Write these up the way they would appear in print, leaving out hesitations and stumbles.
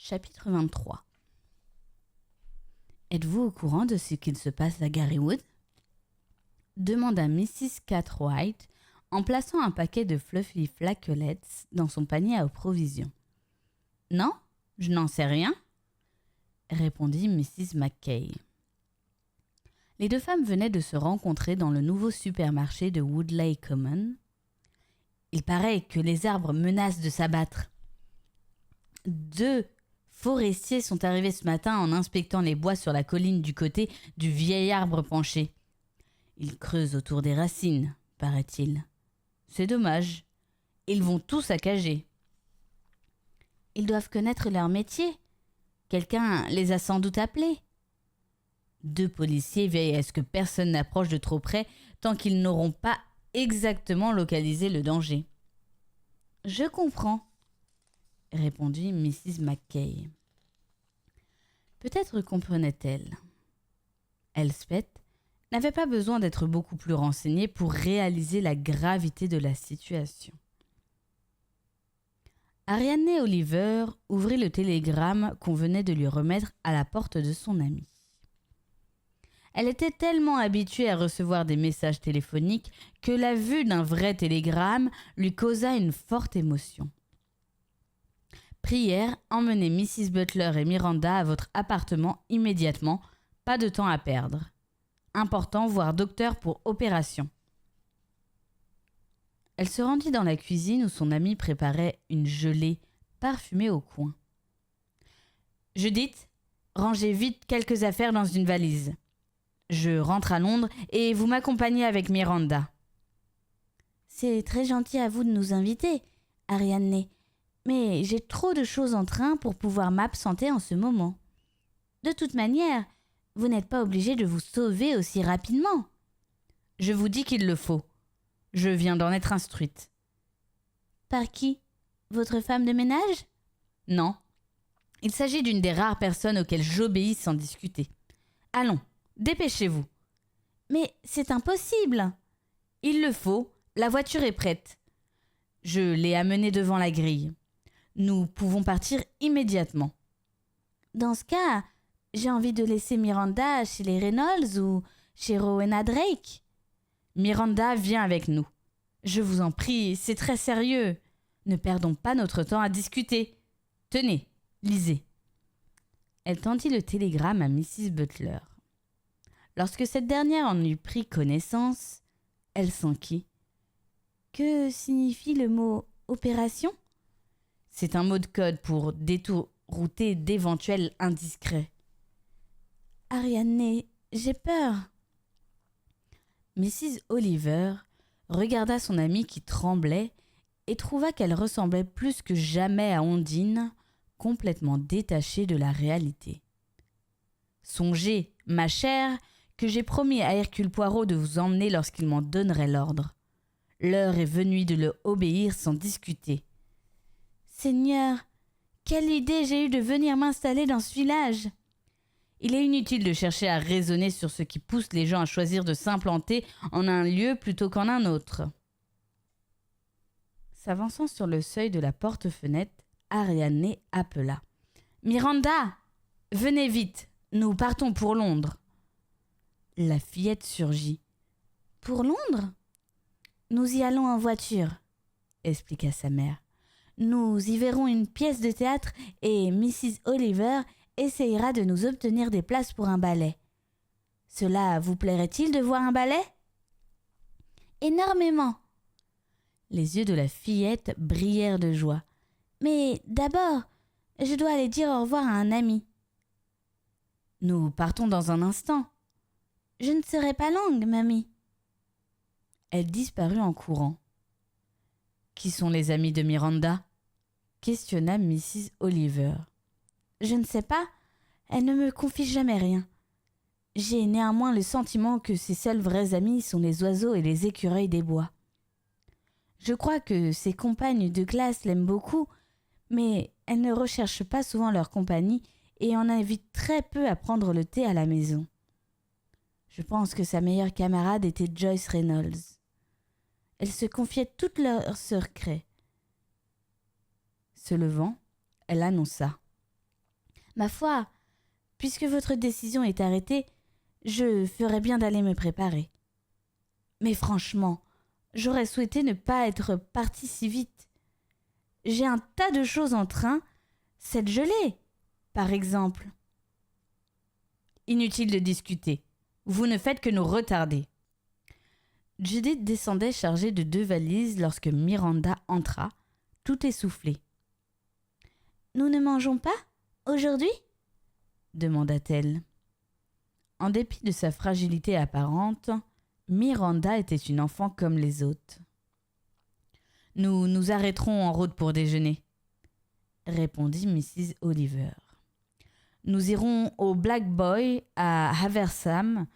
Chapitre 23. Êtes-vous au courant de ce qu'il se passe à Garywood ? Demanda Mrs. Cartwright en plaçant un paquet de fluffy flageolets dans son panier à provisions. Non, je n'en sais rien, répondit Mrs. Mackay. Les deux femmes venaient de se rencontrer dans le nouveau supermarché de Woodleigh Common. Il paraît que les arbres menacent de s'abattre. 2 forestiers sont arrivés ce matin en inspectant les bois sur la colline du côté du vieil arbre penché. Ils creusent autour des racines, paraît-il. C'est dommage. Ils vont tout saccager. Ils doivent connaître leur métier. Quelqu'un les a sans doute appelés. 2 policiers veillent à ce que personne n'approche de trop près tant qu'ils n'auront pas exactement localisé le danger. Je comprends, répondit Mrs. Mackay. Peut-être comprenait-elle. Elspeth n'avait pas besoin d'être beaucoup plus renseignée pour réaliser la gravité de la situation. Ariane Oliver ouvrit le télégramme qu'on venait de lui remettre à la porte de son amie. Elle était tellement habituée à recevoir des messages téléphoniques que la vue d'un vrai télégramme lui causa une forte émotion. Prière, emmenez Mrs. Butler et Miranda à votre appartement immédiatement, pas de temps à perdre. Important, voir docteur pour opération. Elle se rendit dans la cuisine où son amie préparait une gelée parfumée au coin. Judith, rangez vite quelques affaires dans une valise. Je rentre à Londres et vous m'accompagnez avec Miranda. C'est très gentil à vous de nous inviter, Ariane, mais j'ai trop de choses en train pour pouvoir m'absenter en ce moment. De toute manière, vous n'êtes pas obligé de vous sauver aussi rapidement. Je vous dis qu'il le faut. Je viens d'en être instruite. Par qui ? Votre femme de ménage ? Non. Il s'agit d'une des rares personnes auxquelles j'obéis sans discuter. Allons, dépêchez-vous. Mais c'est impossible. Il le faut. La voiture est prête. Je l'ai amenée devant la grille. Nous pouvons partir immédiatement. Dans ce cas, j'ai envie de laisser Miranda chez les Reynolds ou chez Rowena Drake. Miranda vient avec nous. Je vous en prie, c'est très sérieux. Ne perdons pas notre temps à discuter. Tenez, lisez. Elle tendit le télégramme à Mrs. Butler. Lorsque cette dernière en eut pris connaissance, elle s'enquit. Que signifie le mot « opération » ? C'est un mot de code pour dérouter d'éventuels indiscrets. Ariane, j'ai peur. Mrs. Oliver regarda son amie qui tremblait et trouva qu'elle ressemblait plus que jamais à Ondine, complètement détachée de la réalité. Songez, ma chère, que j'ai promis à Hercule Poirot de vous emmener lorsqu'il m'en donnerait l'ordre. L'heure est venue de le obéir sans discuter. Seigneur, quelle idée j'ai eue de venir m'installer dans ce village. Il est inutile de chercher à raisonner sur ce qui pousse les gens à choisir de s'implanter en un lieu plutôt qu'en un autre. S'avançant sur le seuil de la porte-fenêtre, Ariane appela. « Miranda, venez vite, nous partons pour Londres. » La fillette surgit. « Pour Londres ? Nous y allons en voiture, » expliqua sa mère. « Nous y verrons une pièce de théâtre et Mrs. Oliver essayera de nous obtenir des places pour un ballet. Cela vous plairait-il de voir un ballet ? » Énormément. Les yeux de la fillette brillèrent de joie. Mais d'abord, je dois aller dire au revoir à un ami. Nous partons dans un instant. Je ne serai pas longue, mamie. Elle disparut en courant. Qui sont les amis de Miranda ? Questionna Mrs. Oliver. Je ne sais pas, elle ne me confie jamais rien. J'ai néanmoins le sentiment que ses seuls vrais amis sont les oiseaux et les écureuils des bois. Je crois que ses compagnes de classe l'aiment beaucoup, mais elle ne recherche pas souvent leur compagnie et en invite très peu à prendre le thé à la maison. Je pense que sa meilleure camarade était Joyce Reynolds. Elle se confiait tous leurs secrets. Se levant, elle annonça. Ma foi, puisque votre décision est arrêtée, je ferais bien d'aller me préparer. Mais franchement, j'aurais souhaité ne pas être partie si vite. J'ai un tas de choses en train, cette gelée, par exemple. Inutile de discuter. Vous ne faites que nous retarder. Judith descendait chargée de 2 valises lorsque Miranda entra, tout essoufflée. « Nous ne mangeons pas, aujourd'hui ?» demanda-t-elle. En dépit de sa fragilité apparente, Miranda était une enfant comme les autres. « Nous nous arrêterons en route pour déjeuner, » répondit Mrs. Oliver. « Nous irons au Black Boy à Haversam,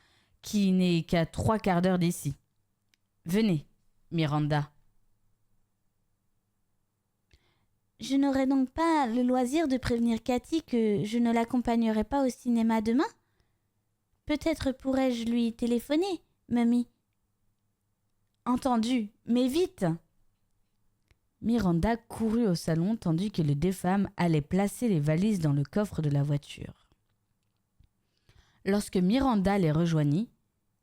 qui n'est qu'à 3/4 d'heure d'ici. Venez, Miranda. » Je n'aurai donc pas le loisir de prévenir Cathy que je ne l'accompagnerai pas au cinéma demain ? Peut-être pourrais-je lui téléphoner, mamie. Entendu, mais vite ! Miranda courut au salon tandis que les 2 femmes allaient placer les valises dans le coffre de la voiture. Lorsque Miranda les rejoignit,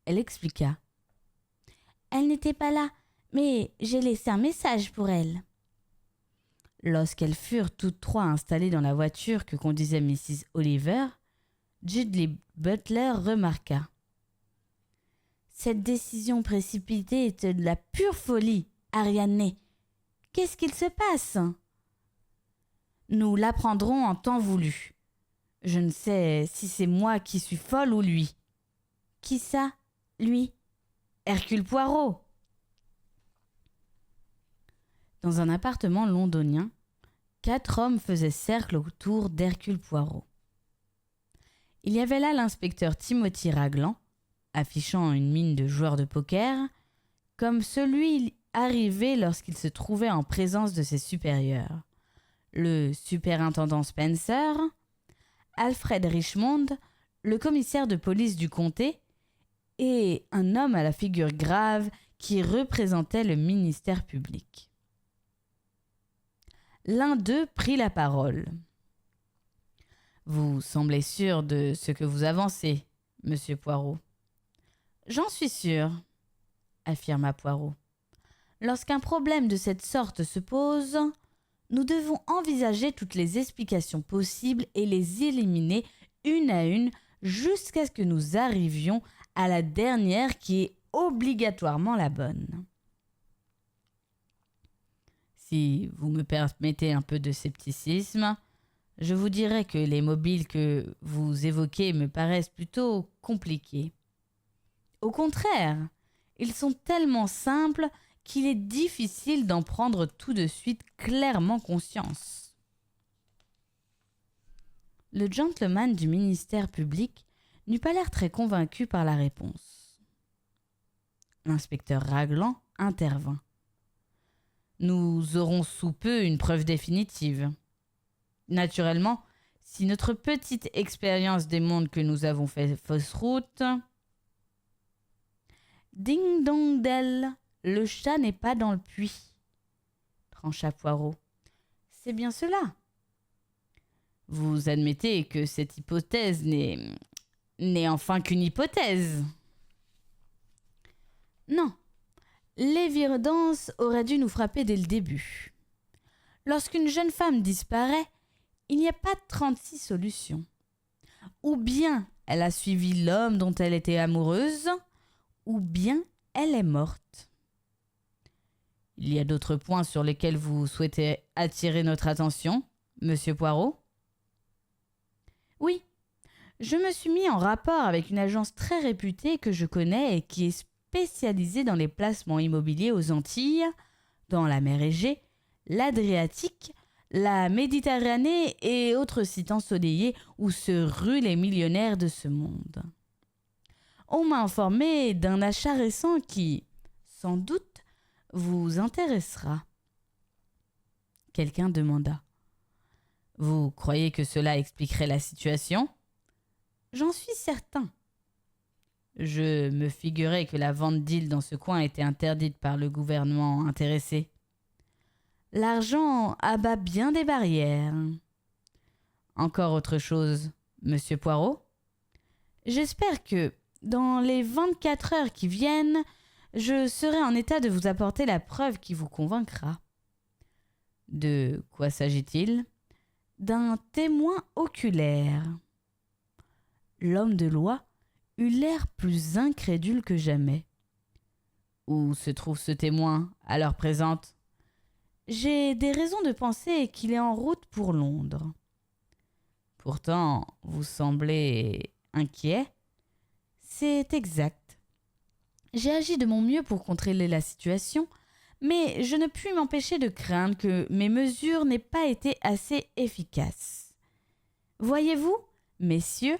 elle expliqua. « Elle n'était pas là, mais j'ai laissé un message pour elle. » Lorsqu'elles furent toutes 3 installées dans la voiture que conduisait Mrs. Oliver, Dudley Butler remarqua. « Cette décision précipitée est de la pure folie, Ariadne. Qu'est-ce qu'il se passe ? » Nous l'apprendrons en temps voulu. Je ne sais si c'est moi qui suis folle ou lui. Qui ça, lui ? Hercule Poirot. Dans un appartement londonien, 4 hommes faisaient cercle autour d'Hercule Poirot. Il y avait là l'inspecteur Timothy Raglan, affichant une mine de joueur de poker, comme celui arrivé lorsqu'il se trouvait en présence de ses supérieurs. Le superintendant Spencer, Alfred Richmond, le commissaire de police du comté, et un homme à la figure grave qui représentait le ministère public. L'un d'eux prit la parole. « Vous semblez sûr de ce que vous avancez, monsieur Poirot. »« J'en suis sûr, » affirma Poirot. « Lorsqu'un problème de cette sorte se pose, nous devons envisager toutes les explications possibles et les éliminer une à une jusqu'à ce que nous arrivions à la dernière qui est obligatoirement la bonne. Si vous me permettez un peu de scepticisme, je vous dirais que les mobiles que vous évoquez me paraissent plutôt compliqués. Au contraire, ils sont tellement simples qu'il est difficile d'en prendre tout de suite clairement conscience. » Le gentleman du ministère public n'eut pas l'air très convaincu par la réponse. L'inspecteur Raglan intervint. « Nous aurons sous peu une preuve définitive. Naturellement, si notre petite expérience démontre que nous avons fait fausse route... » Ding dong dell, le chat n'est pas dans le puits, trancha Poirot. C'est bien cela. Vous admettez que cette hypothèse n'est enfin qu'une hypothèse. Non, l'évidence aurait dû nous frapper dès le début. Lorsqu'une jeune femme disparaît, il n'y a pas 36 solutions. Ou bien elle a suivi l'homme dont elle était amoureuse, ou bien elle est morte. Il y a d'autres points sur lesquels vous souhaitez attirer notre attention, monsieur Poirot ? Oui, je me suis mis en rapport avec une agence très réputée que je connais et qui est spécialisée dans les placements immobiliers aux Antilles, dans la mer Égée, l'Adriatique, la Méditerranée et autres sites ensoleillés où se ruent les millionnaires de ce monde. On m'a informé d'un achat récent qui, sans doute, vous intéressera. Quelqu'un demanda. « Vous croyez que cela expliquerait la situation ? » J'en suis certain. Je me figurais que la vente d'îles dans ce coin était interdite par le gouvernement intéressé. L'argent abat bien des barrières. Encore autre chose, monsieur Poirot? J'espère que, dans les 24 heures qui viennent, je serai en état de vous apporter la preuve qui vous convaincra. De quoi s'agit-il? D'un témoin oculaire. L'homme de loi eut l'air plus incrédule que jamais. Où se trouve ce témoin, à l'heure présente? J'ai des raisons de penser qu'il est en route pour Londres. Pourtant, vous semblez inquiet. C'est exact. J'ai agi de mon mieux pour contrôler la situation, mais je ne puis m'empêcher de craindre que mes mesures n'aient pas été assez efficaces. Voyez-vous, messieurs,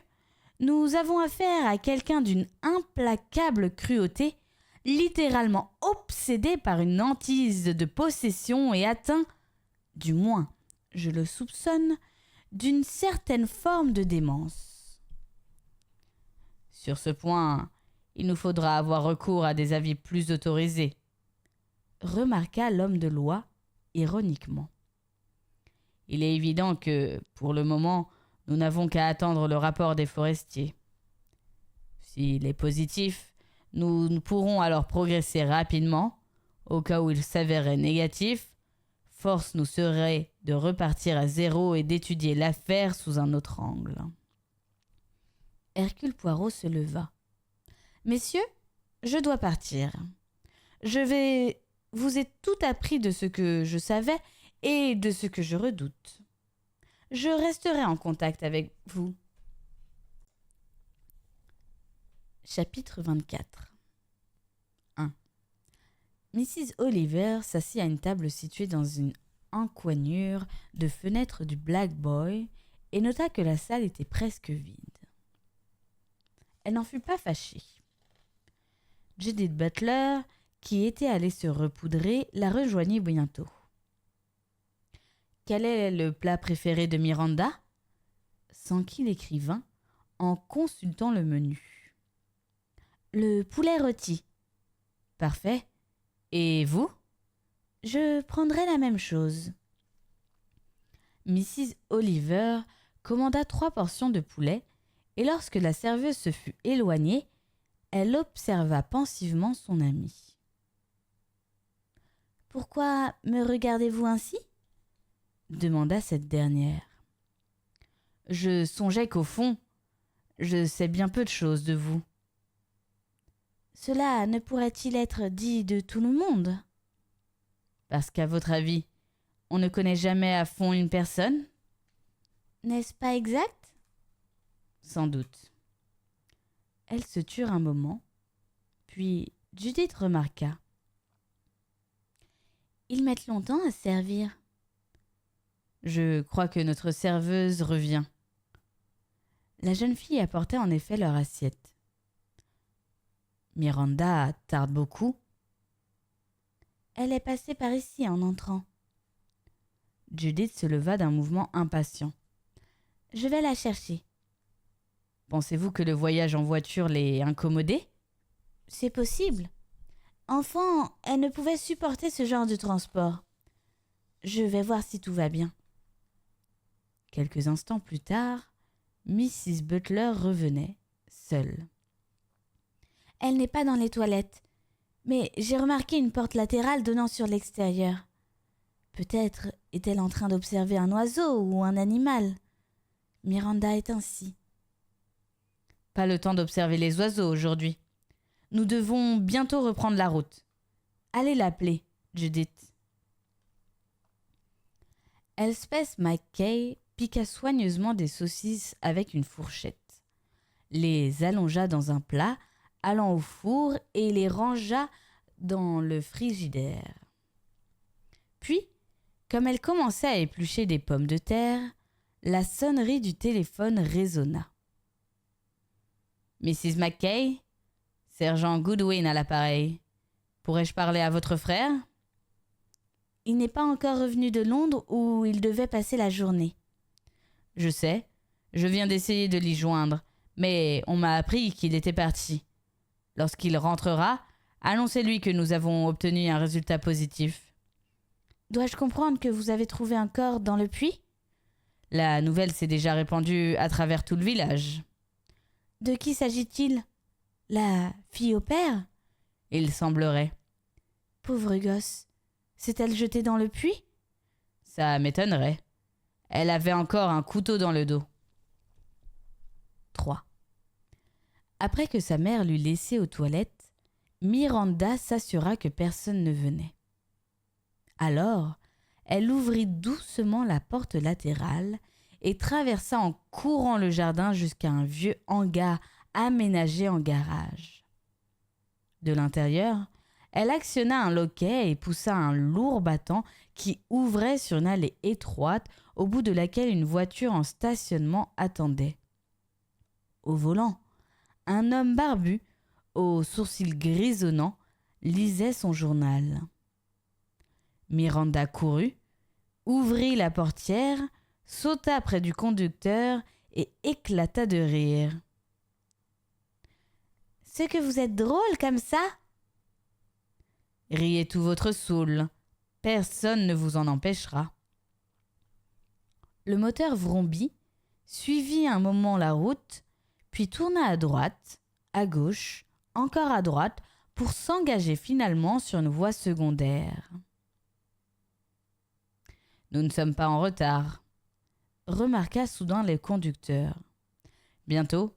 nous avons affaire à quelqu'un d'une implacable cruauté, littéralement obsédé par une hantise de possession et atteint, du moins je le soupçonne, d'une certaine forme de démence. Sur ce point, il nous faudra avoir recours à des avis plus autorisés, remarqua l'homme de loi ironiquement. Il est évident que, pour le moment, nous n'avons qu'à attendre le rapport des forestiers. S'il est positif, nous pourrons alors progresser rapidement. Au cas où il s'avérerait négatif, force nous serait de repartir à zéro et d'étudier l'affaire sous un autre angle. Hercule Poirot se leva. « Messieurs, je dois partir. Vous ai tout appris de ce que je savais et de ce que je redoute. Je resterai en contact avec vous. » Chapitre 24. 1. Mrs. Oliver s'assit à une table située dans une encoignure de fenêtre du Black Boy et nota que la salle était presque vide. Elle n'en fut pas fâchée. Judith Butler, qui était allée se repoudrer, la rejoignit bientôt. « Quel est le plat préféré de Miranda ?» s'enquit l'écrivain en consultant le menu. « Le poulet rôti. »« Parfait. Et vous ?»« Je prendrai la même chose. » Mrs. Oliver commanda 3 portions de poulet et lorsque la serveuse se fut éloignée, elle observa pensivement son amie. « Pourquoi me regardez-vous ainsi ?» demanda cette dernière. « Je songeais qu'au fond, je sais bien peu de choses de vous. »« Cela ne pourrait-il être dit de tout le monde ?»« Parce qu'à votre avis, on ne connaît jamais à fond une personne ?»« N'est-ce pas exact ?»« Sans doute. » Elles se turent un moment, puis Judith remarqua. « Ils mettent longtemps à servir. » « Je crois que notre serveuse revient. » La jeune fille apportait en effet leur assiette. « Miranda tarde beaucoup. »« Elle est passée par ici en entrant. » Judith se leva d'un mouvement impatient. « Je vais la chercher. » Pensez-vous que le voyage en voiture l'ait incommodée ? C'est possible. Enfant, elle ne pouvait supporter ce genre de transport. Je vais voir si tout va bien. Quelques instants plus tard, Mrs. Butler revenait, seule. Elle n'est pas dans les toilettes, mais j'ai remarqué une porte latérale donnant sur l'extérieur. Peut-être est-elle en train d'observer un oiseau ou un animal. Miranda est ainsi. Pas le temps d'observer les oiseaux aujourd'hui. Nous devons bientôt reprendre la route. Allez l'appeler, Judith. Elspeth Mackay piqua soigneusement des saucisses avec une fourchette, les allongea dans un plat, allant au four et les rangea dans le frigidaire. Puis, comme elle commençait à éplucher des pommes de terre, la sonnerie du téléphone résonna. « Mrs. Mackay, sergent Goodwin à l'appareil. Pourrais-je parler à votre frère ?»« Il n'est pas encore revenu de Londres où il devait passer la journée. »« Je sais, je viens d'essayer de l'y joindre, mais on m'a appris qu'il était parti. Lorsqu'il rentrera, annoncez-lui que nous avons obtenu un résultat positif. »« Dois-je comprendre que vous avez trouvé un corps dans le puits ?» La nouvelle s'est déjà répandue à travers tout le village. De qui s'agit-il? La fille au père? Il semblerait. Pauvre gosse. S'est-elle jetée dans le puits? Ça m'étonnerait. Elle avait encore un couteau dans le dos. 3. Après que sa mère l'eut laissée aux toilettes, Miranda s'assura que personne ne venait. Alors, elle ouvrit doucement la porte latérale et traversa en courant le jardin jusqu'à un vieux hangar aménagé en garage. De l'intérieur, elle actionna un loquet et poussa un lourd battant qui ouvrait sur une allée étroite au bout de laquelle une voiture en stationnement attendait. Au volant, un homme barbu, aux sourcils grisonnants, lisait son journal. Miranda courut, ouvrit la portière, sauta près du conducteur et éclata de rire. « C'est que vous êtes drôle comme ça !»« Riez tout votre saoul, personne ne vous en empêchera. » Le moteur vrombit, suivit un moment la route, puis tourna à droite, à gauche, encore à droite, pour s'engager finalement sur une voie secondaire. « Nous ne sommes pas en retard, » remarqua soudain le conducteur. « Bientôt,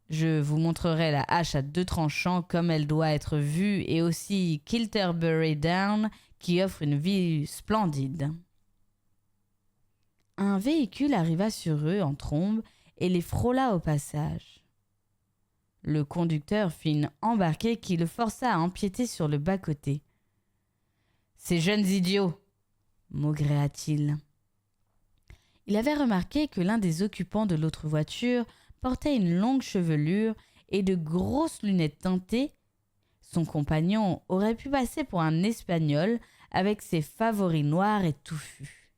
je vous montrerai la hache à 2 tranchants comme elle doit être vue et aussi Kilterbury Down qui offre une vue splendide. » Un véhicule arriva sur eux en trombe et les frôla au passage. Le conducteur fit une embarquée qui le força à empiéter sur le bas-côté. « Ces jeunes idiots !» maugréa-t-il. Il avait remarqué que l'un des occupants de l'autre voiture portait une longue chevelure et de grosses lunettes teintées. Son compagnon aurait pu passer pour un Espagnol avec ses favoris noirs et touffus.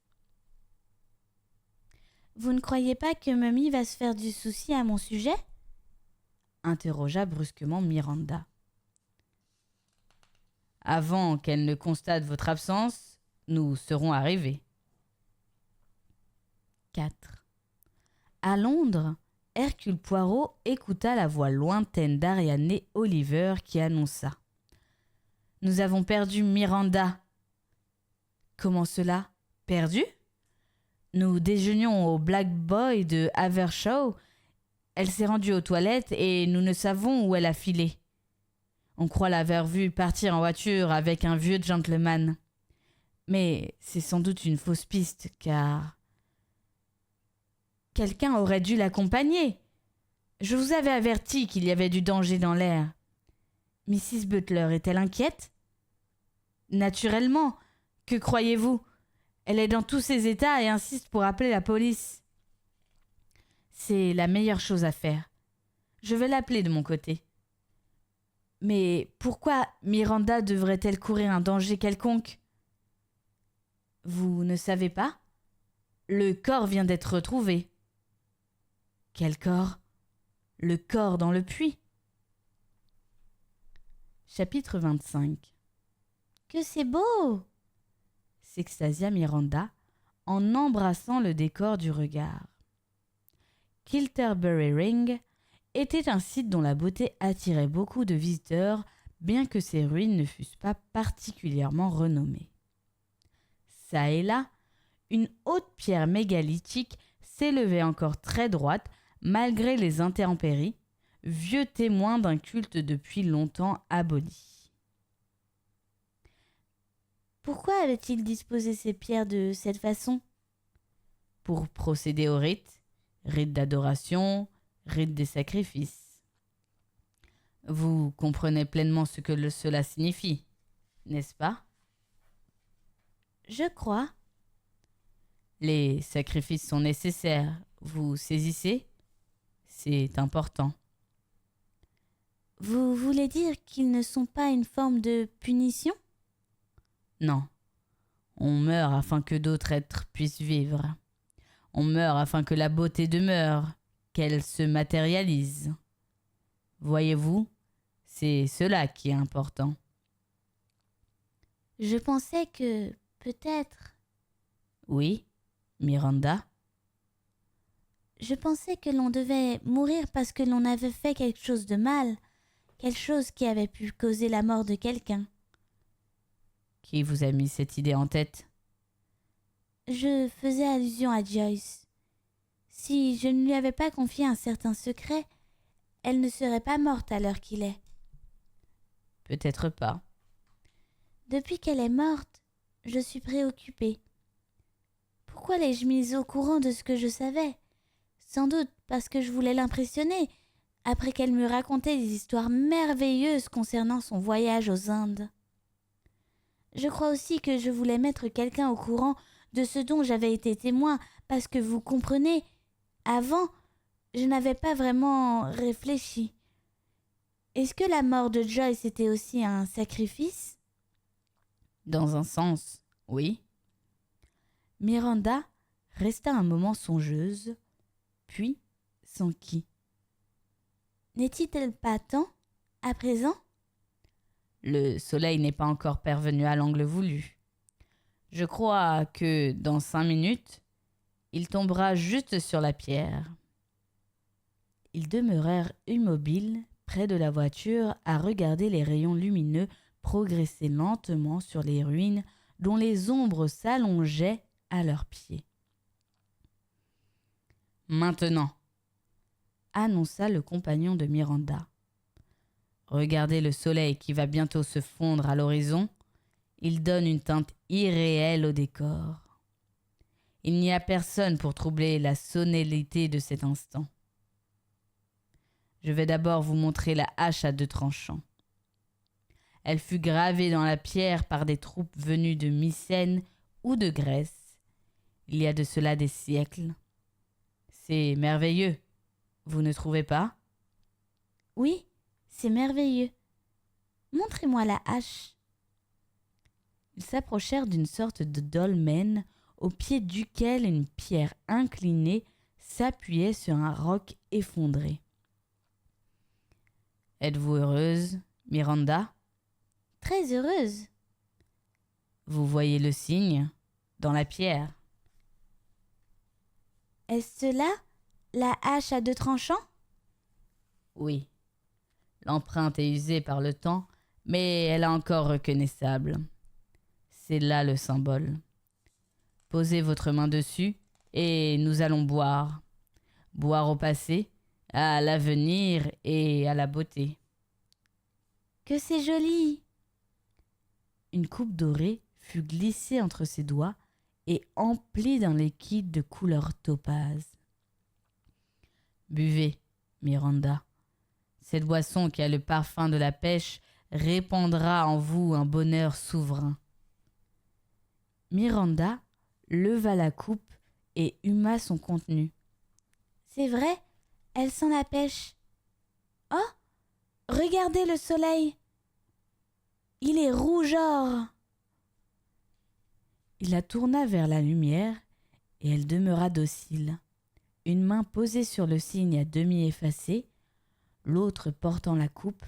« Vous ne croyez pas que Mummy va se faire du souci à mon sujet ?» interrogea brusquement Miranda. « Avant qu'elle ne constate votre absence, nous serons arrivés. » 4. À Londres, Hercule Poirot écouta la voix lointaine d'Ariane Oliver qui annonça: « Nous avons perdu Miranda. »« Comment cela? Perdu? Nous déjeunions au Black Boy de Havershaw. Elle s'est rendue aux toilettes et nous ne savons où elle a filé. On croit l'avoir vue partir en voiture avec un vieux gentleman. Mais c'est sans doute une fausse piste, car quelqu'un aurait dû l'accompagner. Je vous avais averti qu'il y avait du danger dans l'air. Mrs. Butler est-elle inquiète? Naturellement. Que croyez-vous? Elle est dans tous ses états et insiste pour appeler la police. C'est la meilleure chose à faire. Je vais l'appeler de mon côté. Mais pourquoi Miranda devrait-elle courir un danger quelconque? Vous ne savez pas? Le corps vient d'être retrouvé. Quel corps? Le corps dans le puits. Chapitre 25. Que c'est beau! S'extasia Miranda en embrassant le décor du regard. Kilterbury Ring était un site dont la beauté attirait beaucoup de visiteurs, bien que ses ruines ne fussent pas particulièrement renommées. Ça et là, une haute pierre mégalithique s'élevait encore très droite malgré les intempéries, vieux témoin d'un culte depuis longtemps aboli. Pourquoi avait-il disposé ces pierres de cette façon? Pour procéder au rite d'adoration, rite des sacrifices. Vous comprenez pleinement ce que cela signifie, n'est-ce pas? Je crois. Les sacrifices sont nécessaires, vous saisissez? C'est important. Vous voulez dire qu'ils ne sont pas une forme de punition? Non. On meurt afin que d'autres êtres puissent vivre. On meurt afin que la beauté demeure, qu'elle se matérialise. Voyez-vous, c'est cela qui est important. Je pensais que, peut-être... Oui, Miranda. Je pensais que l'on devait mourir parce que l'on avait fait quelque chose de mal, quelque chose qui avait pu causer la mort de quelqu'un. Qui vous a mis cette idée en tête? Je faisais allusion à Joyce. Si je ne lui avais pas confié un certain secret, elle ne serait pas morte à l'heure qu'il est. Peut-être pas. Depuis qu'elle est morte, je suis préoccupée. Pourquoi l'ai-je mise au courant de ce que je savais? Sans doute parce que je voulais l'impressionner, après qu'elle m'eut raconté des histoires merveilleuses concernant son voyage aux Indes. Je crois aussi que je voulais mettre quelqu'un au courant de ce dont j'avais été témoin, parce que vous comprenez, avant, je n'avais pas vraiment réfléchi. Est-ce que la mort de Joyce était aussi un sacrifice? Dans un sens, oui. Miranda resta un moment songeuse, puis s'enquit. N'est-il pas temps, à présent? Le soleil n'est pas encore parvenu à l'angle voulu. Je crois que dans 5 minutes, il tombera juste sur la pierre. Ils demeurèrent immobiles près de la voiture à regarder les rayons lumineux progresser lentement sur les ruines dont les ombres s'allongeaient à leurs pieds. Maintenant, annonça le compagnon de Miranda. regardez le soleil qui va bientôt se fondre à l'horizon. Il donne une teinte irréelle au décor. Il n'y a personne pour troubler la solennité de cet instant. Je vais d'abord vous montrer la hache à 2 tranchants. Elle fut gravée dans la pierre par des troupes venues de Mycène ou de Grèce, il y a de cela des siècles. C'est merveilleux, vous ne trouvez pas? Oui, c'est merveilleux. Montrez-moi la hache. Ils s'approchèrent d'une sorte de dolmen au pied duquel une pierre inclinée s'appuyait sur un roc effondré. Êtes-vous heureuse, Miranda? Très heureuse. Vous voyez le signe dans la pierre. Est-ce cela, la hache à 2 tranchants? Oui. L'empreinte est usée par le temps, mais elle est encore reconnaissable. C'est là le symbole. Posez votre main dessus et nous allons boire. Boire au passé, à l'avenir et à la beauté. Que c'est joli! Une coupe dorée fut glissée entre ses doigts et emplie d'un liquide de couleur topaze. Buvez, Miranda. Cette boisson qui a le parfum de la pêche répandra en vous un bonheur souverain. Miranda leva la coupe et huma son contenu. C'est vrai, elle sent la pêche. Oh, regardez le soleil. Il est rougeâtre. Il la tourna vers la lumière et elle demeura docile, une main posée sur le signe à demi effacé, l'autre portant la coupe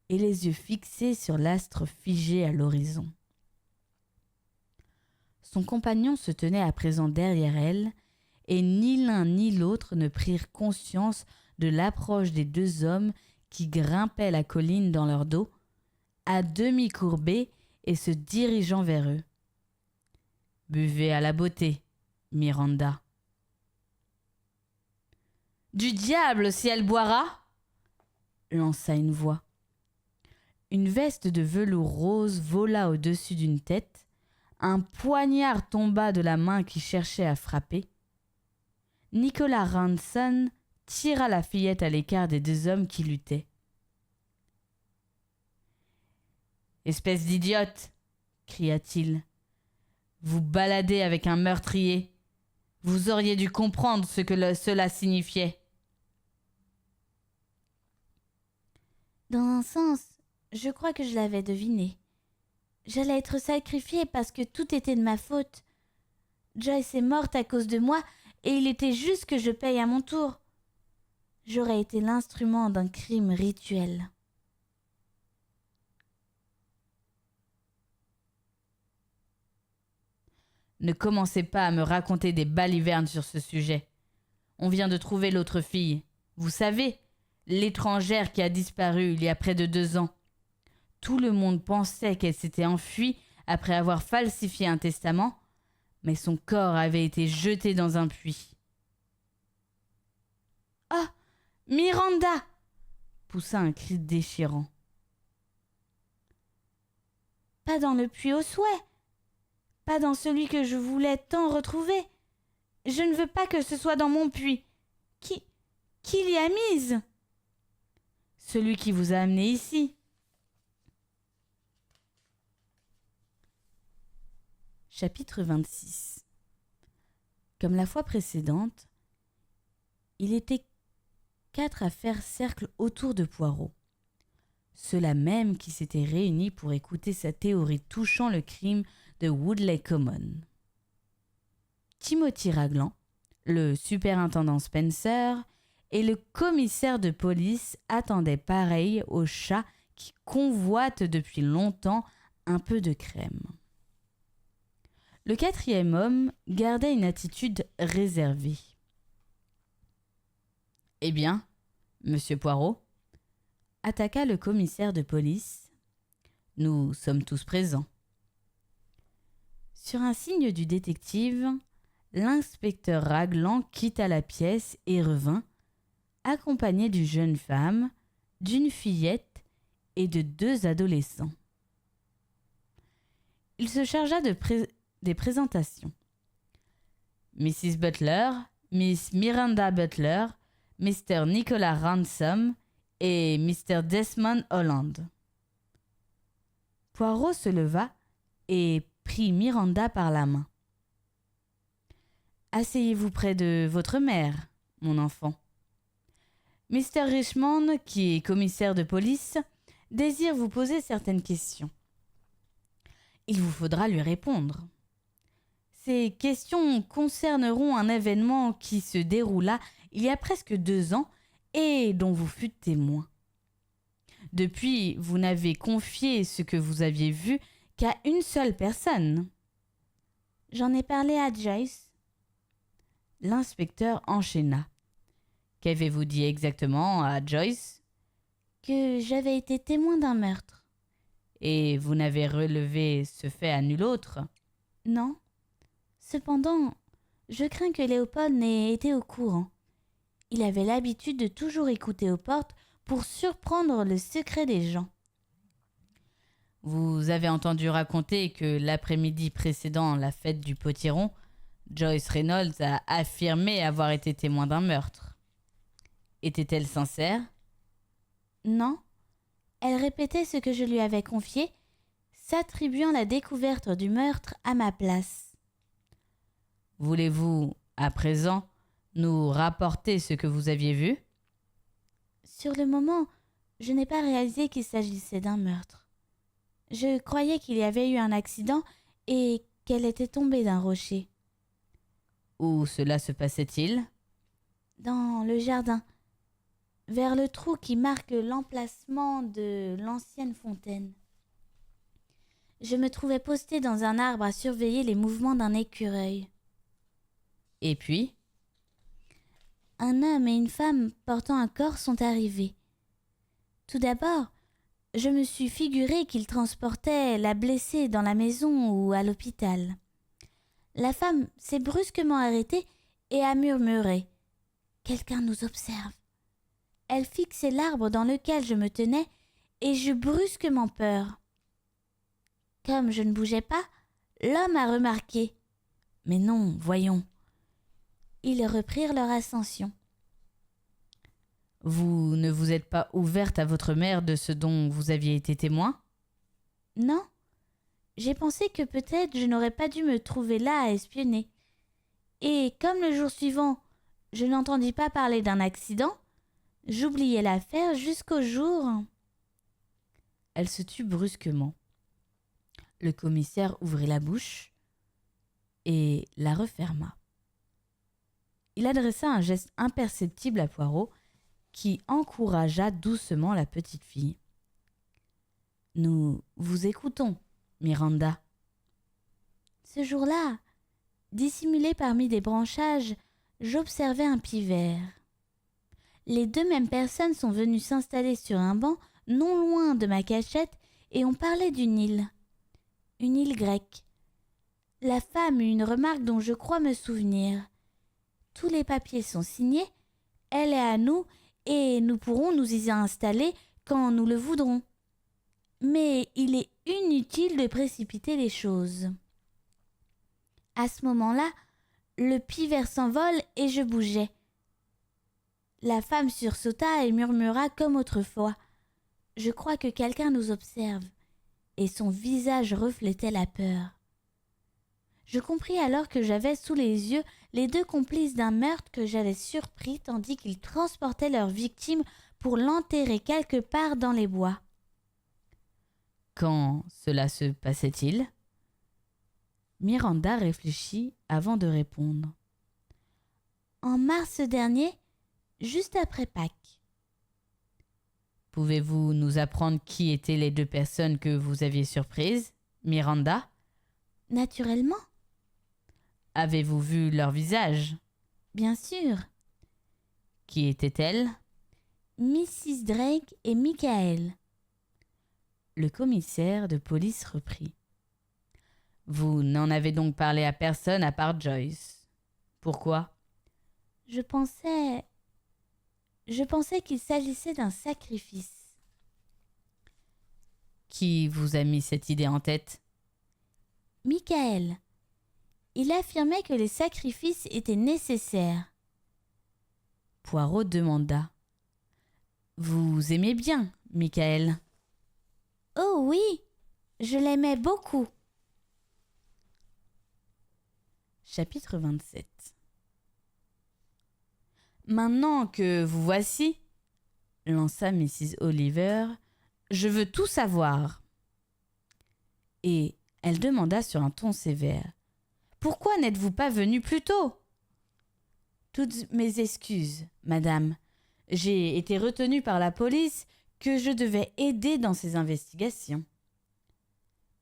et les yeux fixés sur l'astre figé à l'horizon. Son compagnon se tenait à présent derrière elle, et ni l'un ni l'autre ne prirent conscience de l'approche des 2 hommes qui grimpaient la colline dans leur dos, à demi courbés et se dirigeant vers eux. Buvez à la beauté, Miranda. Du diable si elle boira, lança une voix. Une veste de velours rose vola au-dessus d'une tête, un poignard tomba de la main qui cherchait à frapper. Nicholas Ranson tira la fillette à l'écart des 2 hommes qui luttaient. « Espèce d'idiote !» cria-t-il. « Vous baladez avec un meurtrier. Vous auriez dû comprendre ce que cela signifiait. » Dans un sens, je crois que je l'avais deviné. J'allais être sacrifiée parce que tout était de ma faute. Joyce est morte à cause de moi et il était juste que je paye à mon tour. J'aurais été l'instrument d'un crime rituel. Ne commencez pas à me raconter des balivernes sur ce sujet. On vient de trouver l'autre fille. Vous savez, l'étrangère qui a disparu il y a près de 2 ans. Tout le monde pensait qu'elle s'était enfuie après avoir falsifié un testament, mais son corps avait été jeté dans un puits. « Ah, Miranda !» poussa un cri déchirant. « Pas dans le puits au souhait, pas dans celui que je voulais tant retrouver. Je ne veux pas que ce soit dans mon puits. Qui l'y a mise ? Celui qui vous a amené ici. » Chapitre 26. Comme la fois précédente, il était 4 à faire cercle autour de Poirot. Ceux-là même qui s'étaient réunis pour écouter sa théorie touchant le crime de Woodley Common. Timothy Raglan, le superintendant Spencer et le commissaire de police attendaient pareil au chat qui convoite depuis longtemps un peu de crème. Le 4e homme gardait une attitude réservée. « Eh bien, monsieur Poirot ?» attaqua le commissaire de police. « Nous sommes tous présents. » Sur un signe du détective, l'inspecteur Raglan quitta la pièce et revint, accompagné d'une jeune femme, d'une fillette et de 2 adolescents. Il se chargea des présentations. Mrs. Butler, Miss Miranda Butler, Mr. Nicholas Ransom et Mr. Desmond Holland. Poirot se leva et prit Miranda par la main. « Asseyez-vous près de votre mère, mon enfant. Mr. Richmond, qui est commissaire de police, désire vous poser certaines questions. Il vous faudra lui répondre. Ces questions concerneront un événement qui se déroula il y a presque 2 ans et dont vous fûtes témoin. Depuis, vous n'avez confié ce que vous aviez vu qu'à une seule personne. »« J'en ai parlé à Joyce. » L'inspecteur enchaîna. « Qu'avez-vous dit exactement à Joyce ?»« Que j'avais été témoin d'un meurtre. »« Et vous n'avez relevé ce fait à nul autre ?»« Non. Cependant, je crains que Léopold n'ait été au courant. Il avait l'habitude de toujours écouter aux portes pour surprendre le secret des gens. » « Vous avez entendu raconter que l'après-midi précédant la fête du potiron, Joyce Reynolds a affirmé avoir été témoin d'un meurtre. Était-elle sincère ? » ?»« Non. Elle répétait ce que je lui avais confié, s'attribuant la découverte du meurtre à ma place. »« Voulez-vous, à présent, nous rapporter ce que vous aviez vu ? » ?»« Sur le moment, je n'ai pas réalisé qu'il s'agissait d'un meurtre. Je croyais qu'il y avait eu un accident et qu'elle était tombée d'un rocher. »« Où cela se passait-il ? » ?»« Dans le jardin, vers le trou qui marque l'emplacement de l'ancienne fontaine. Je me trouvais postée dans un arbre à surveiller les mouvements d'un écureuil. »« Et puis ? » ?»« Un homme et une femme portant un corps sont arrivés. Tout d'abord, je me suis figuré qu'ils transportaient la blessée dans la maison ou à l'hôpital. La femme s'est brusquement arrêtée et a murmuré « Quelqu'un nous observe !» Elle fixait l'arbre dans lequel je me tenais et j'eus brusquement peur. Comme je ne bougeais pas, l'homme a remarqué. Mais non, voyons. Ils reprirent leur ascension. « Vous ne vous êtes pas ouverte à votre mère de ce dont vous aviez été témoin ? » ?»« Non. J'ai pensé que peut-être je n'aurais pas dû me trouver là à espionner. Et comme le jour suivant, je n'entendis pas parler d'un accident, j'oubliai l'affaire jusqu'au jour... » Elle se tut brusquement. Le commissaire ouvrit la bouche et la referma. Il adressa un geste imperceptible à Poirot, qui encouragea doucement la petite fille. « Nous vous écoutons, Miranda. » Ce jour-là, dissimulée parmi des branchages, j'observais un pivert. Les deux mêmes personnes sont venues s'installer sur un banc non loin de ma cachette et on parlait d'une île. Une île grecque. La femme eut une remarque dont je crois me souvenir. Tous les papiers sont signés, elle est à nous et nous pourrons nous y installer quand nous le voudrons. Mais il est inutile de précipiter les choses. À ce moment-là, le pivert s'envole et je bougeais. La femme sursauta et murmura comme autrefois. Je crois que quelqu'un nous observe. Et son visage reflétait la peur. Je compris alors que j'avais sous les yeux les deux complices d'un meurtre que j'avais surpris tandis qu'ils transportaient leur victime pour l'enterrer quelque part dans les bois. Quand cela se passait-il ? Miranda réfléchit avant de répondre. En mars dernier, juste après Pâques. Pouvez-vous nous apprendre qui étaient les deux personnes que vous aviez surprises, Miranda ? Naturellement. Avez-vous vu leur visage ? Bien sûr. Qui étaient-elles ? Mrs. Drake et Michael. Le commissaire de police reprit. Vous n'en avez donc parlé à personne à part Joyce. Pourquoi ? Je pensais qu'il s'agissait d'un sacrifice. Qui vous a mis cette idée en tête ? Michael. Il affirmait que les sacrifices étaient nécessaires. Poirot demanda. Vous aimez bien, Michael ? Oh oui, je l'aimais beaucoup. Chapitre 27. Maintenant que vous voici, lança Mrs. Oliver, je veux tout savoir. Et elle demanda sur un ton sévère. Pourquoi n'êtes-vous pas venu plus tôt ? Toutes mes excuses, madame. J'ai été retenue par la police que je devais aider dans ces investigations.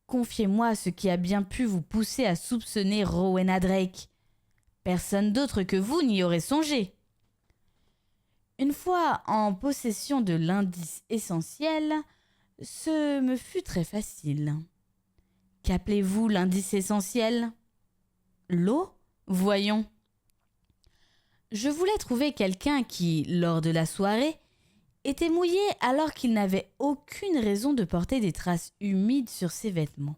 Confiez-moi ce qui a bien pu vous pousser à soupçonner Rowena Drake. Personne d'autre que vous n'y aurait songé. Une fois en possession de l'indice essentiel, ce me fut très facile. Qu'appelez-vous l'indice essentiel ? L'eau ? Voyons. Je voulais trouver quelqu'un qui, lors de la soirée, était mouillé alors qu'il n'avait aucune raison de porter des traces humides sur ses vêtements.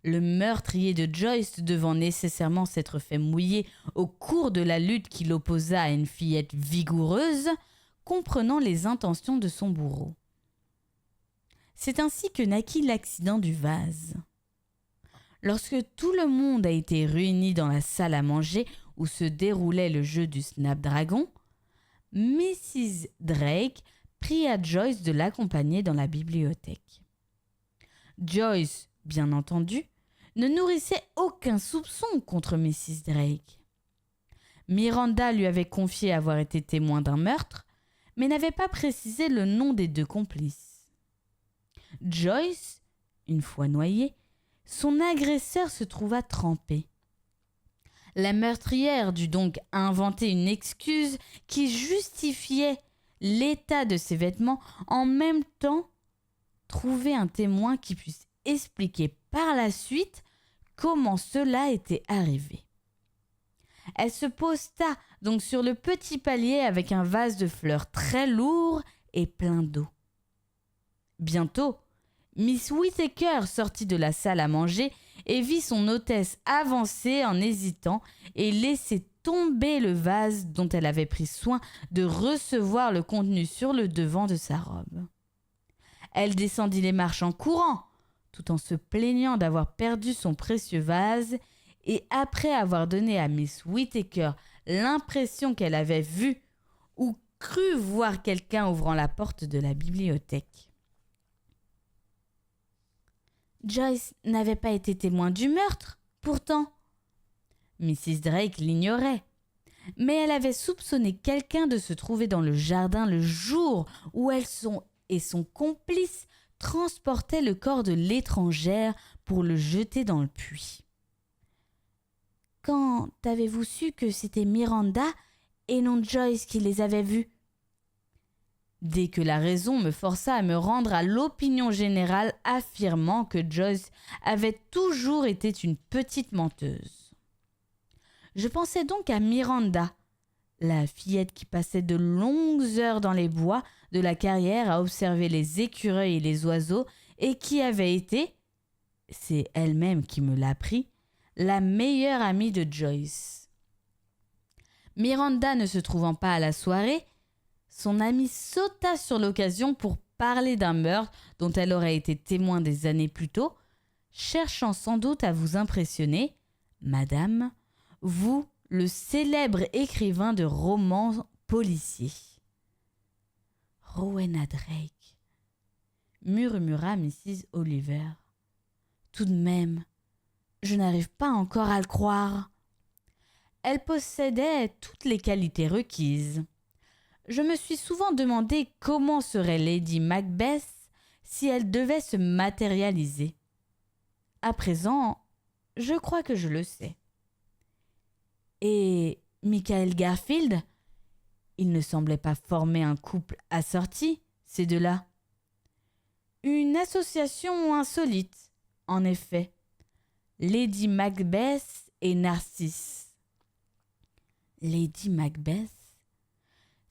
Le meurtrier de Joyce devant nécessairement s'être fait mouiller au cours de la lutte qui l'opposa à une fillette vigoureuse, comprenant les intentions de son bourreau. C'est ainsi que naquit l'accident du vase. Lorsque tout le monde a été réuni dans la salle à manger où se déroulait le jeu du Snapdragon, Mrs. Drake pria Joyce de l'accompagner dans la bibliothèque. Joyce, bien entendu, ne nourrissait aucun soupçon contre Mrs. Drake. Miranda lui avait confié avoir été témoin d'un meurtre, mais n'avait pas précisé le nom des deux complices. Joyce, une fois noyée, son agresseur se trouva trempé. La meurtrière dut donc inventer une excuse qui justifiait l'état de ses vêtements, en même temps trouver un témoin qui puisse expliquer par la suite comment cela était arrivé. Elle se posta donc sur le petit palier avec un vase de fleurs très lourd et plein d'eau. Bientôt, Miss Whittaker sortit de la salle à manger et vit son hôtesse avancer en hésitant et laisser tomber le vase dont elle avait pris soin de recevoir le contenu sur le devant de sa robe. Elle descendit les marches en courant, tout en se plaignant d'avoir perdu son précieux vase, et après avoir donné à Miss Whittaker l'impression qu'elle avait vu ou cru voir quelqu'un ouvrant la porte de la bibliothèque. Joyce n'avait pas été témoin du meurtre, pourtant. Mrs. Drake l'ignorait, mais elle avait soupçonné quelqu'un de se trouver dans le jardin le jour où elle et son complice transportaient le corps de l'étrangère pour le jeter dans le puits. Quand avez-vous su que c'était Miranda et non Joyce qui les avait vus? Dès que la raison me força à me rendre à l'opinion générale affirmant que Joyce avait toujours été une petite menteuse. Je pensais donc à Miranda, la fillette qui passait de longues heures dans les bois de la carrière à observer les écureuils et les oiseaux et qui avait été, c'est elle-même qui me l'a appris, la meilleure amie de Joyce. Miranda ne se trouvant pas à la soirée, son amie sauta sur l'occasion pour parler d'un meurtre dont elle aurait été témoin des années plus tôt, cherchant sans doute à vous impressionner, madame, vous, le célèbre écrivain de romans policiers. Rowena Drake, murmura Mrs. Oliver. Tout de même, je n'arrive pas encore à le croire. Elle possédait toutes les qualités requises. Je me suis souvent demandé comment serait Lady Macbeth si elle devait se matérialiser. À présent, je crois que je le sais. Et Michael Garfield? Ils ne semblaient pas former un couple assorti, ces deux-là. Une association insolite, en effet. Lady Macbeth et Narcisse. Lady Macbeth?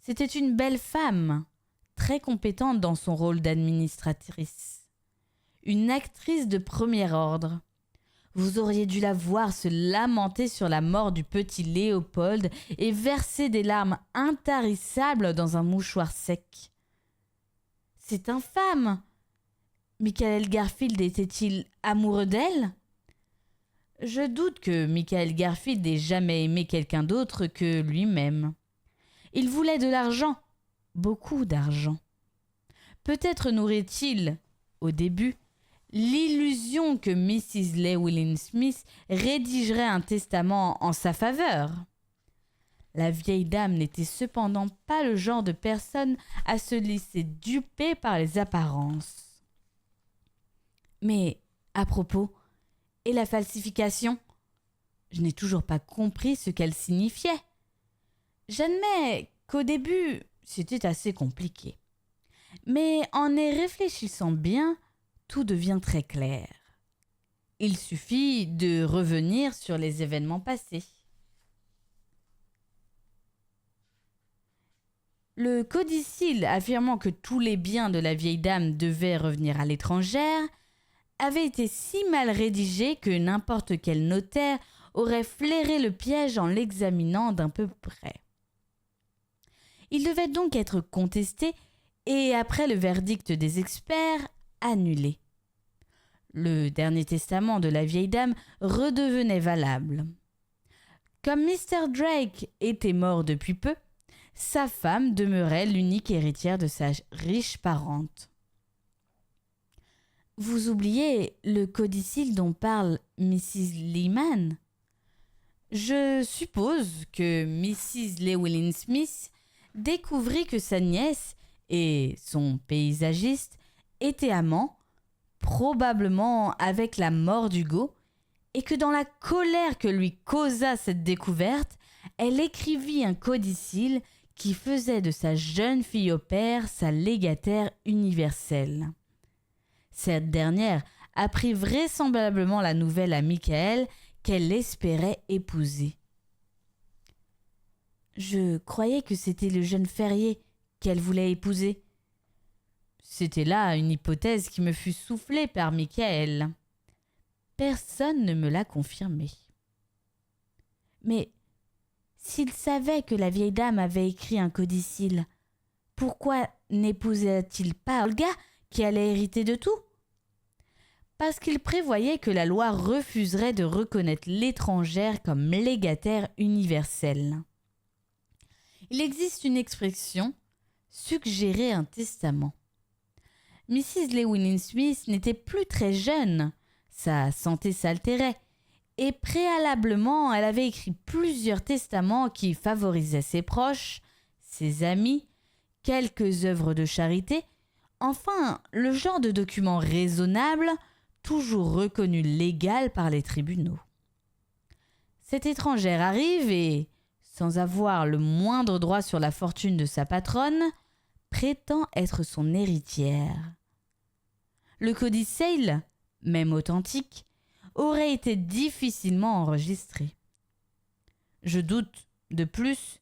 C'était une belle femme, très compétente dans son rôle d'administratrice. Une actrice de premier ordre. Vous auriez dû la voir se lamenter sur la mort du petit Léopold et verser des larmes intarissables dans un mouchoir sec. C'est infâme! Michael Garfield était-il amoureux d'elle? Je doute que Michael Garfield ait jamais aimé quelqu'un d'autre que lui-même. Il voulait de l'argent, beaucoup d'argent. Peut-être nourrait-il, au début, l'illusion que Mrs. Llewellyn Smith rédigerait un testament en sa faveur. La vieille dame n'était cependant pas le genre de personne à se laisser duper par les apparences. Mais, à propos, et la falsification? Je n'ai toujours pas compris ce qu'elle signifiait. J'admets qu'au début, c'était assez compliqué. Mais en y réfléchissant bien, tout devient très clair. Il suffit de revenir sur les événements passés. Le codicille affirmant que tous les biens de la vieille dame devaient revenir à l'étrangère avait été si mal rédigé que n'importe quel notaire aurait flairé le piège en l'examinant d'un peu près. Il devait donc être contesté et, après le verdict des experts, annulé. Le dernier testament de la vieille dame redevenait valable. Comme Mr. Drake était mort depuis peu, sa femme demeurait l'unique héritière de sa riche parente. Vous oubliez le codicille dont parle Mrs. Lehman? Je suppose que Mrs. Llewellyn Smith découvrit que sa nièce et son paysagiste étaient amants, probablement avec la mort d'Hugo, et que dans la colère que lui causa cette découverte, elle écrivit un codicille qui faisait de sa jeune fille au père sa légataire universelle. Cette dernière apprit vraisemblablement la nouvelle à Michael qu'elle espérait épouser. Je croyais que c'était le jeune ferrier qu'elle voulait épouser. C'était là une hypothèse qui me fut soufflée par Michael. Personne ne me l'a confirmé. Mais s'il savait que la vieille dame avait écrit un codicille, pourquoi n'épousait-il pas Olga qui allait hériter de tout? Parce qu'il prévoyait que la loi refuserait de reconnaître l'étrangère comme légataire universelle. Il existe une expression « suggérer un testament ». Mrs. Llewellyn Smith n'était plus très jeune, sa santé s'altérait, et préalablement elle avait écrit plusieurs testaments qui favorisaient ses proches, ses amis, quelques œuvres de charité, enfin le genre de document raisonnable, toujours reconnu légal par les tribunaux. Cette étrangère arrive et, sans avoir le moindre droit sur la fortune de sa patronne, prétend être son héritière. Le codicille, même authentique, aurait été difficilement enregistré. Je doute, de plus,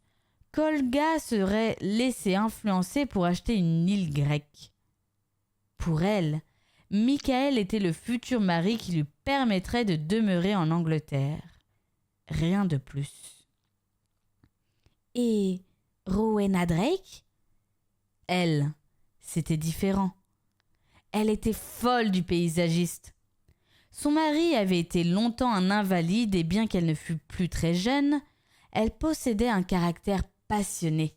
qu'Olga serait laissée influencer pour acheter une île grecque. Pour elle, Michael était le futur mari qui lui permettrait de demeurer en Angleterre. Rien de plus. Et Rowena Drake? Elle, c'était différent. Elle était folle du paysagiste. Son mari avait été longtemps un invalide et bien qu'elle ne fût plus très jeune, elle possédait un caractère passionné.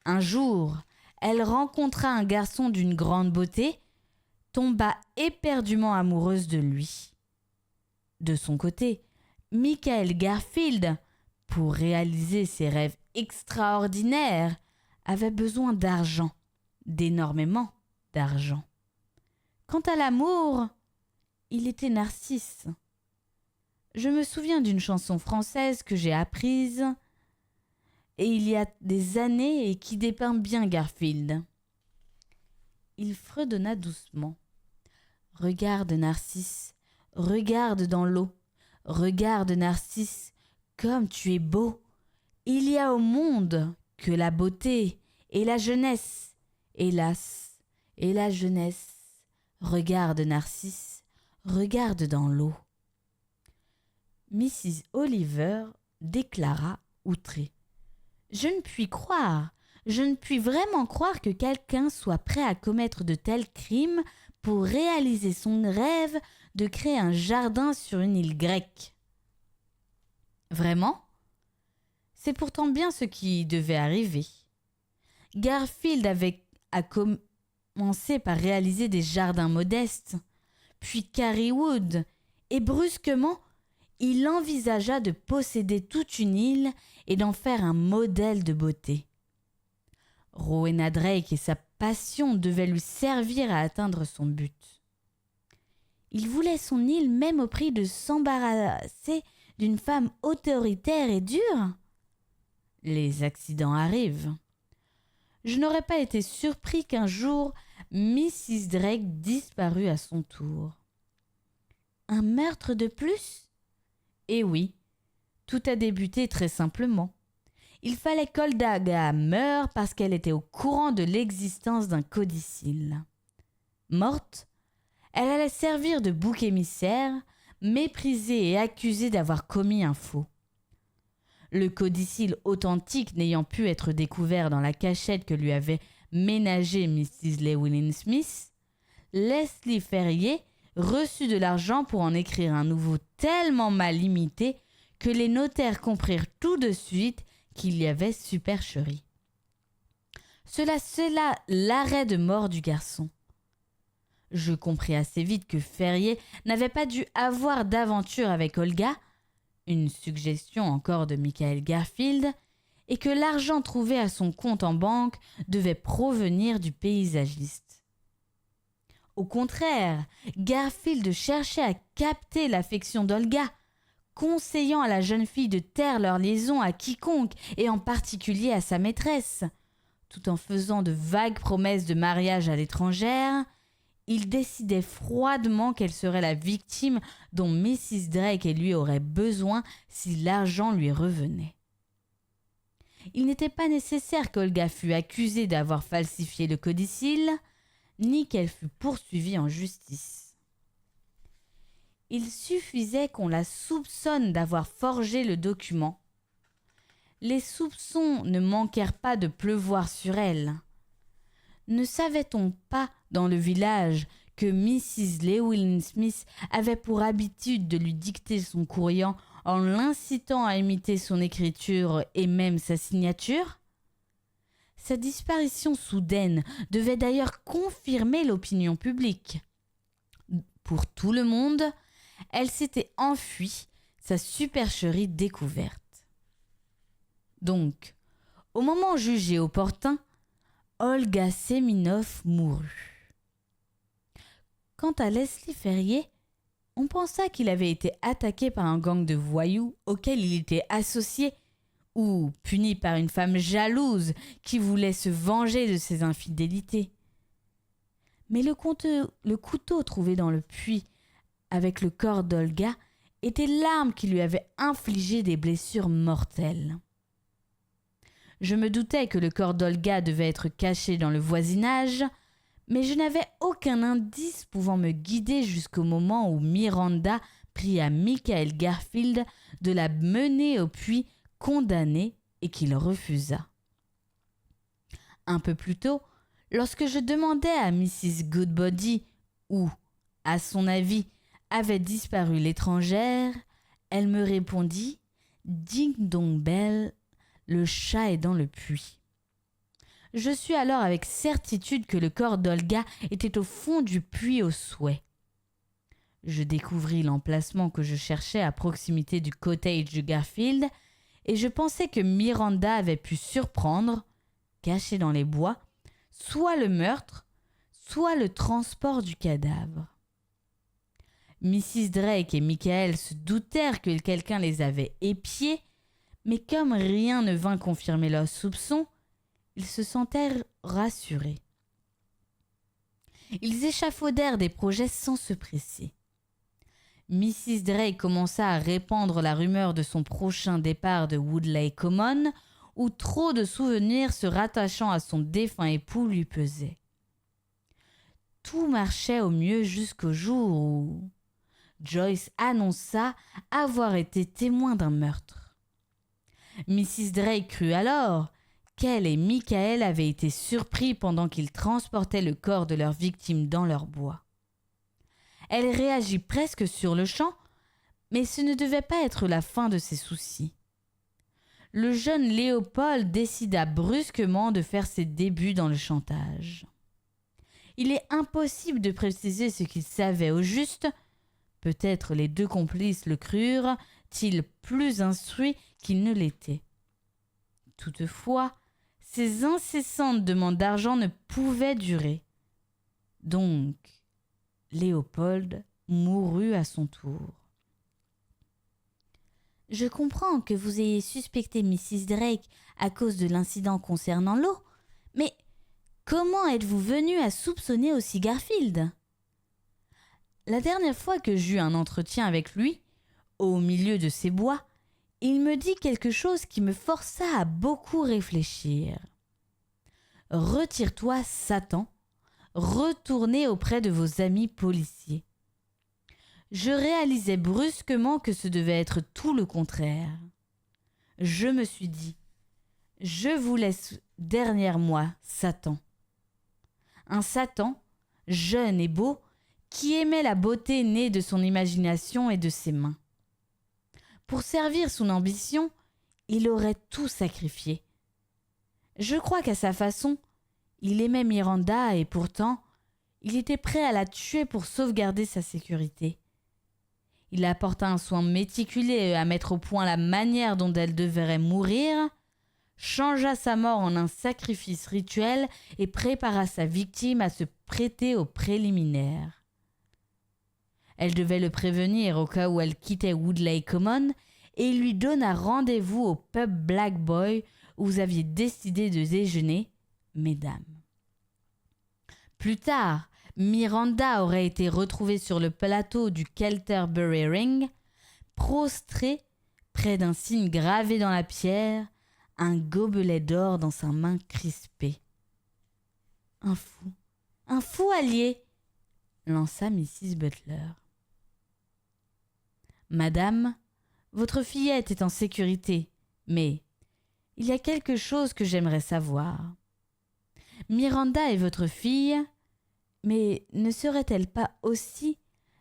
Un jour, elle rencontra un garçon d'une grande beauté, tomba éperdument amoureuse de lui. De son côté, Michael Garfield, pour réaliser ses rêves extraordinaires, avait besoin d'argent, d'énormément d'argent. Quant à l'amour, il était Narcisse. Je me souviens d'une chanson française que j'ai apprise et il y a des années et qui dépeint bien Garfield. Il fredonna doucement. Regarde Narcisse, regarde dans l'eau, regarde Narcisse, comme tu es beau. Il y a au monde que la beauté et la jeunesse. Hélas, et la jeunesse. Regarde Narcisse, regarde dans l'eau. Mrs. Oliver déclara outrée. Je ne puis croire, je ne puis vraiment croire que quelqu'un soit prêt à commettre de tels crimes pour réaliser son rêve de créer un jardin sur une île grecque. Vraiment ? C'est pourtant bien ce qui devait arriver. Garfield avait commencé par réaliser des jardins modestes, puis Carrywood, et brusquement, il envisagea de posséder toute une île et d'en faire un modèle de beauté. Rowena Drake et sa passion devaient lui servir à atteindre son but. Il voulait son île même au prix de s'embarrasser d'une femme autoritaire et dure. Les accidents arrivent. Je n'aurais pas été surpris qu'un jour, Mrs. Drake disparût à son tour. Un meurtre de plus ? Eh oui, tout a débuté très simplement. Il fallait qu'Olga meure parce qu'elle était au courant de l'existence d'un codicille. Morte, elle allait servir de bouc émissaire, méprisée et accusée d'avoir commis un faux. Le codicille authentique n'ayant pu être découvert dans la cachette que lui avait ménagée Mrs. Llewellyn Smith, Leslie Ferrier reçut de l'argent pour en écrire un nouveau tellement mal imité que les notaires comprirent tout de suite qu'il y avait supercherie. Cela scella l'arrêt de mort du garçon. Je compris assez vite que Ferrier n'avait pas dû avoir d'aventure avec Olga, une suggestion encore de Michael Garfield, et que l'argent trouvé à son compte en banque devait provenir du paysagiste. Au contraire, Garfield cherchait à capter l'affection d'Olga, conseillant à la jeune fille de taire leur liaison à quiconque et en particulier à sa maîtresse. Tout en faisant de vagues promesses de mariage à l'étrangère, il décidait froidement qu'elle serait la victime dont Mrs. Drake et lui auraient besoin si l'argent lui revenait. Il n'était pas nécessaire qu'Olga fût accusée d'avoir falsifié le codicille, ni qu'elle fût poursuivie en justice. Il suffisait qu'on la soupçonne d'avoir forgé le document. Les soupçons ne manquèrent pas de pleuvoir sur elle. Ne savait-on pas dans le village que Mrs. Llewellyn Smith avait pour habitude de lui dicter son courrier en l'incitant à imiter son écriture et même sa signature ? Sa disparition soudaine devait d'ailleurs confirmer l'opinion publique. Pour tout le monde, elle s'était enfuie, sa supercherie découverte. Donc, au moment jugé opportun, Olga Seminoff mourut. Quant à Leslie Ferrier, On pensa qu'il avait été attaqué par un gang de voyous auquel il était associé ou puni par une femme jalouse qui voulait se venger de ses infidélités. Mais le couteau trouvé dans le puits avec le corps d'Olga était l'arme qui lui avait infligé des blessures mortelles. Je me doutais que le corps d'Olga devait être caché dans le voisinage, mais je n'avais aucun indice pouvant me guider jusqu'au moment où Miranda prit à Michael Garfield de la mener au puits condamné et qu'il refusa. Un peu plus tôt, lorsque je demandais à Mrs. Goodbody où, à son avis, avait disparu l'étrangère, elle me répondit « Ding dong bell, le chat est dans le puits ». Je sus alors avec certitude que le corps d'Olga était au fond du puits aux souhaits. Je découvris l'emplacement que je cherchais à proximité du cottage de Garfield et je pensais que Miranda avait pu surprendre, caché dans les bois, soit le meurtre, soit le transport du cadavre. Mrs. Drake et Michael se doutèrent que quelqu'un les avait épiés, mais comme rien ne vint confirmer leurs soupçons, ils se sentèrent rassurés. Ils échafaudèrent des projets sans se presser. Mrs. Drake commença à répandre la rumeur de son prochain départ de Woodleigh Common, où trop de souvenirs se rattachant à son défunt époux lui pesaient. Tout marchait au mieux jusqu'au jour où Joyce annonça avoir été témoin d'un meurtre. Mrs. Drake crut alors qu'elle et Michael avaient été surpris pendant qu'ils transportaient le corps de leur victime dans leur bois. Elle réagit presque sur le champ, mais ce ne devait pas être la fin de ses soucis. Le jeune Léopold décida brusquement de faire ses débuts dans le chantage. Il est impossible de préciser ce qu'il savait au juste. Peut-être les deux complices le crurent-ils plus instruits qu'ils ne l'étaient. Toutefois, ces incessantes demandes d'argent ne pouvaient durer. Donc, Léopold mourut à son tour. « Je comprends que vous ayez suspecté Mrs. Drake à cause de l'incident concernant l'eau, mais comment êtes-vous venu à soupçonner aussi Garfield ? La dernière fois que j'eus un entretien avec lui, au milieu de ces bois, il me dit quelque chose qui me força à beaucoup réfléchir. « Retire-toi, Satan, retournez auprès de vos amis policiers. » Je réalisais brusquement que ce devait être tout le contraire. Je me suis dit « Je vous laisse derrière moi, Satan. » Un Satan, jeune et beau, qui aimait la beauté née de son imagination et de ses mains. Pour servir son ambition, il aurait tout sacrifié. Je crois qu'à sa façon, il aimait Miranda et pourtant, il était prêt à la tuer pour sauvegarder sa sécurité. Il apporta un soin méticuleux à mettre au point la manière dont elle devrait mourir, changea sa mort en un sacrifice rituel et prépara sa victime à se prêter aux préliminaires. Elle devait le prévenir au cas où elle quittait Woodleigh Common et il lui donna rendez-vous au pub Black Boy où vous aviez décidé de déjeuner, mesdames. Plus tard, Miranda aurait été retrouvée sur le plateau du Kelterbury Ring, prostrée près d'un signe gravé dans la pierre, un gobelet d'or dans sa main crispée. « Un fou allié !» lança Mrs. Butler. « Madame, votre fillette est en sécurité, mais il y a quelque chose que j'aimerais savoir. Miranda est votre fille, mais ne serait-elle pas aussi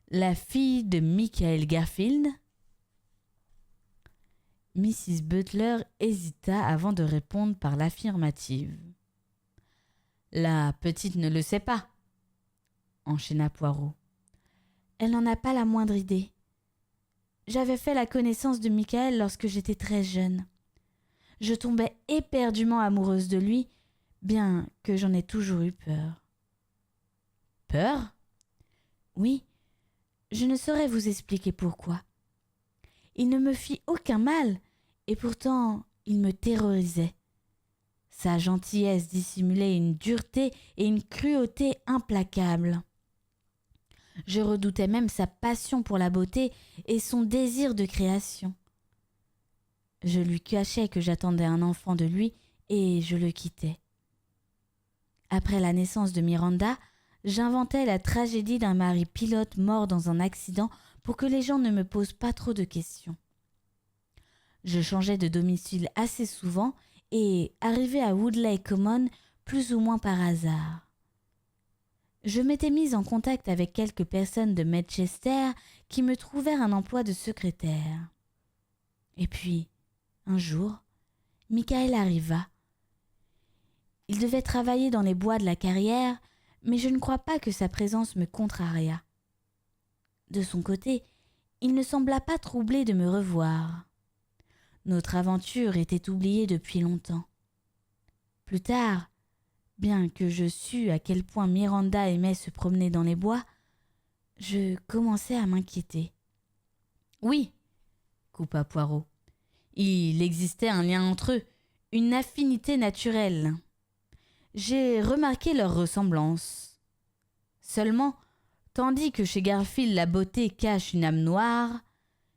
la fille de Michael Garfield ?» Mrs. Butler hésita avant de répondre par l'affirmative. « La petite ne le sait pas, » enchaîna Poirot. « Elle n'en a pas la moindre idée. J'avais fait la connaissance de Michael lorsque j'étais très jeune. Je tombais éperdument amoureuse de lui, bien que j'en ai toujours eu peur. » « Peur ? Oui, Je ne saurais vous expliquer pourquoi. Il ne me fit aucun mal, et pourtant il me terrorisait. Sa gentillesse dissimulait une dureté et une cruauté implacables. Je redoutais même sa passion pour la beauté et son désir de création. Je lui cachais que j'attendais un enfant de lui et je le quittais. Après la naissance de Miranda, j'inventais la tragédie d'un mari pilote mort dans un accident pour que les gens ne me posent pas trop de questions. Je changeais de domicile assez souvent et arrivais à Woodleigh Common plus ou moins par hasard. Je m'étais mise en contact avec quelques personnes de Medchester qui me trouvèrent un emploi de secrétaire. Et puis, un jour, Michael arriva. Il devait travailler dans les bois de la carrière, mais je ne crois pas que sa présence me contraria. De son côté, il ne sembla pas troublé de me revoir. Notre aventure était oubliée depuis longtemps. Plus tard, bien que je sus à quel point Miranda aimait se promener dans les bois, je commençai à m'inquiéter. « Oui, coupa Poirot, il existait un lien entre eux, une affinité naturelle. J'ai remarqué leur ressemblance. Seulement, tandis que chez Garfield la beauté cache une âme noire,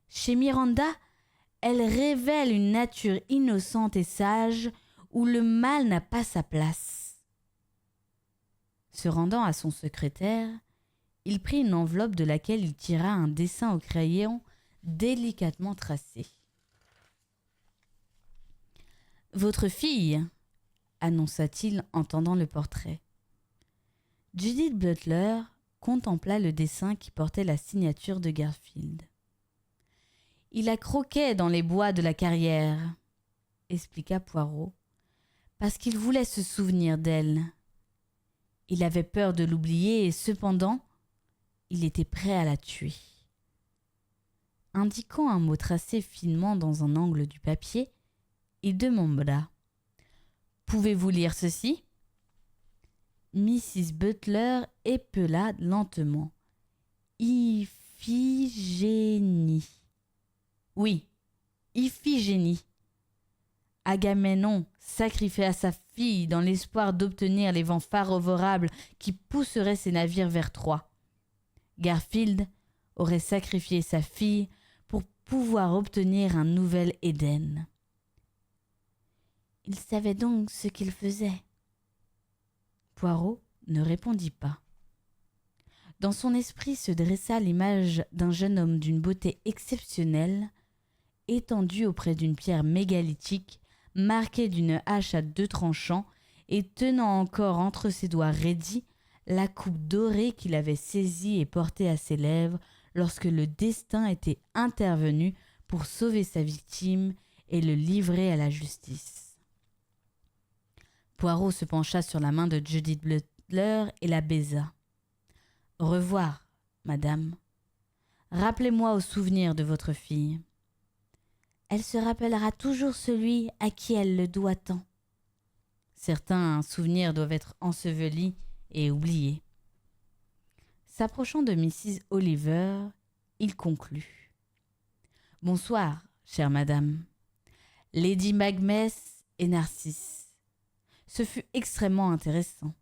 chez Miranda, elle révèle une nature innocente et sage où le mal n'a pas sa place. » Se rendant à son secrétaire, il prit une enveloppe de laquelle il tira un dessin au crayon délicatement tracé. « Votre fille » annonça-t-il en tendant le portrait. Judith Butler contempla le dessin qui portait la signature de Garfield. « Il la croquait dans les bois de la carrière, » expliqua Poirot, « parce qu'il voulait se souvenir d'elle. Il avait peur de l'oublier et cependant, il était prêt à la tuer. » Indiquant un mot tracé finement dans un angle du papier, il demanda « Pouvez-vous lire ceci ?» Mrs. Butler épela lentement. « Iphigénie. » Oui, Iphigénie. Agamemnon sacrifia sa fille dans l'espoir d'obtenir les vents favorables qui pousseraient ses navires vers Troie. Garfield aurait sacrifié sa fille pour pouvoir obtenir un nouvel Éden. Il savait donc ce qu'il faisait. Poirot ne répondit pas. Dans son esprit se dressa l'image d'un jeune homme d'une beauté exceptionnelle, étendu auprès d'une pierre mégalithique, marquée d'une hache à 2 tranchants et tenant encore entre ses doigts raidis la coupe dorée qu'il avait saisie et portée à ses lèvres lorsque le destin était intervenu pour sauver sa victime et le livrer à la justice. Poirot se pencha sur la main de Judith Butler et la baisa. « Au revoir, madame. Rappelez-moi au souvenir de votre fille. » Elle se rappellera toujours celui à qui elle le doit tant. Certains souvenirs doivent être ensevelis et oubliés. S'approchant de Mrs. Oliver, il conclut. « Bonsoir, chère madame. Lady Magness et Narcisse. Ce fut extrêmement intéressant.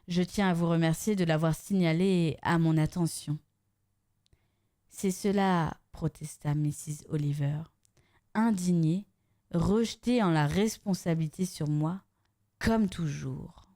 Je tiens à vous remercier de l'avoir signalé à mon attention. » « C'est cela, » protesta Mrs. Oliver, indignée, rejetée en la responsabilité sur moi, comme toujours.